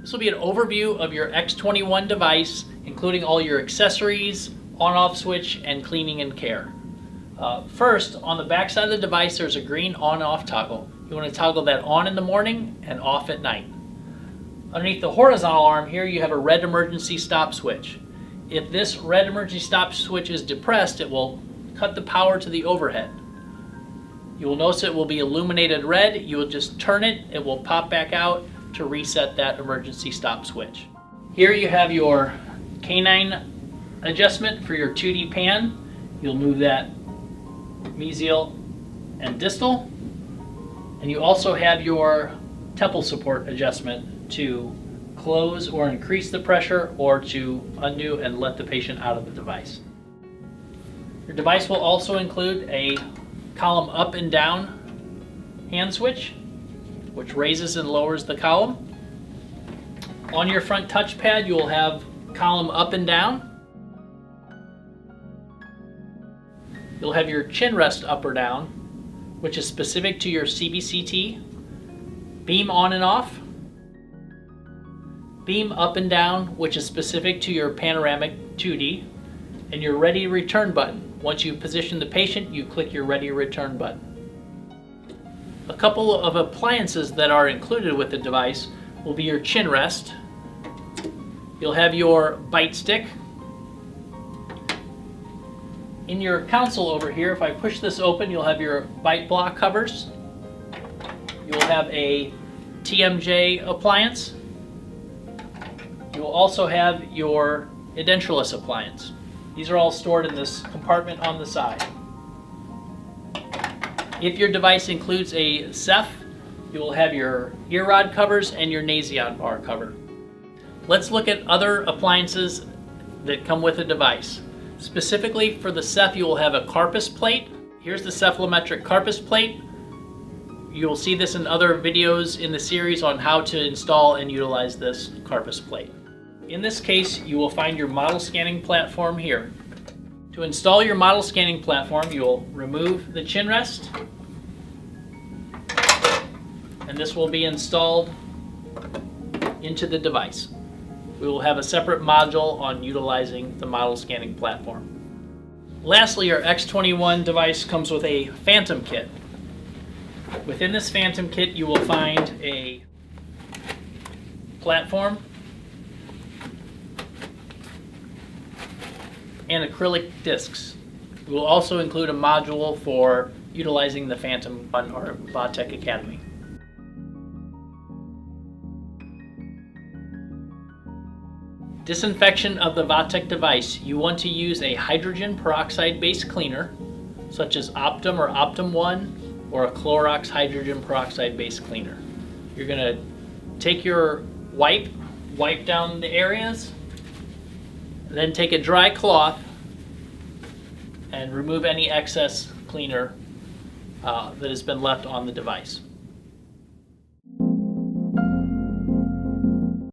This will be an overview of your X21 device, including all your accessories, on-off switch, and cleaning and care. First, on the back side of the device, there's a green on-off toggle. You want to toggle that on in the morning and off at night. Underneath the horizontal arm here, you have a red emergency stop switch. If this red emergency stop switch is depressed, it will cut the power to the overhead. You will notice it will be illuminated red. You will just turn it, it will pop back out to reset that emergency stop switch. Here you have your canine adjustment for your 2D pan. You'll move that mesial and distal. And you also have your temple support adjustment to close or increase the pressure, or to undo and let the patient out of the device. Your device will also include a column up and down hand switch, which raises and lowers the column. On your front touchpad, you will have column up and down. You'll have your chin rest up or down, which is specific to your CBCT, beam on and off, beam up and down, which is specific to your panoramic 2D, and your ready return button. Once you position the patient, you click your ready return button. A couple of appliances that are included with the device will be your chin rest. You'll have your bite stick. In your console over here, if I push this open, you'll have your bite block covers. You'll have a TMJ appliance. You will also have your edentulous appliance. These are all stored in this compartment on the side. If your device includes a Ceph, you will have your ear rod covers and your Nasion bar cover. Let's look at other appliances that come with a device. Specifically for the Ceph, you will have a Carpus plate. Here's the cephalometric Carpus plate. You will see this in other videos in the series on how to install and utilize this Carpus plate. In this case, you will find your model scanning platform here. To install your model scanning platform, you will remove the chin rest, and this will be installed into the device. We will have a separate module on utilizing the model scanning platform. Lastly, our X21 device comes with a Phantom kit. Within this Phantom kit, you will find a platform and acrylic discs. We will also include a module for utilizing the Phantom on our Vatech Academy. Disinfection of the Vatech device. You want to use a hydrogen peroxide-based cleaner, such as Optum or Optum 1, or a Clorox hydrogen peroxide-based cleaner. You're going to take your wipe down the areas, then take a dry cloth and remove any excess cleaner that has been left on the device.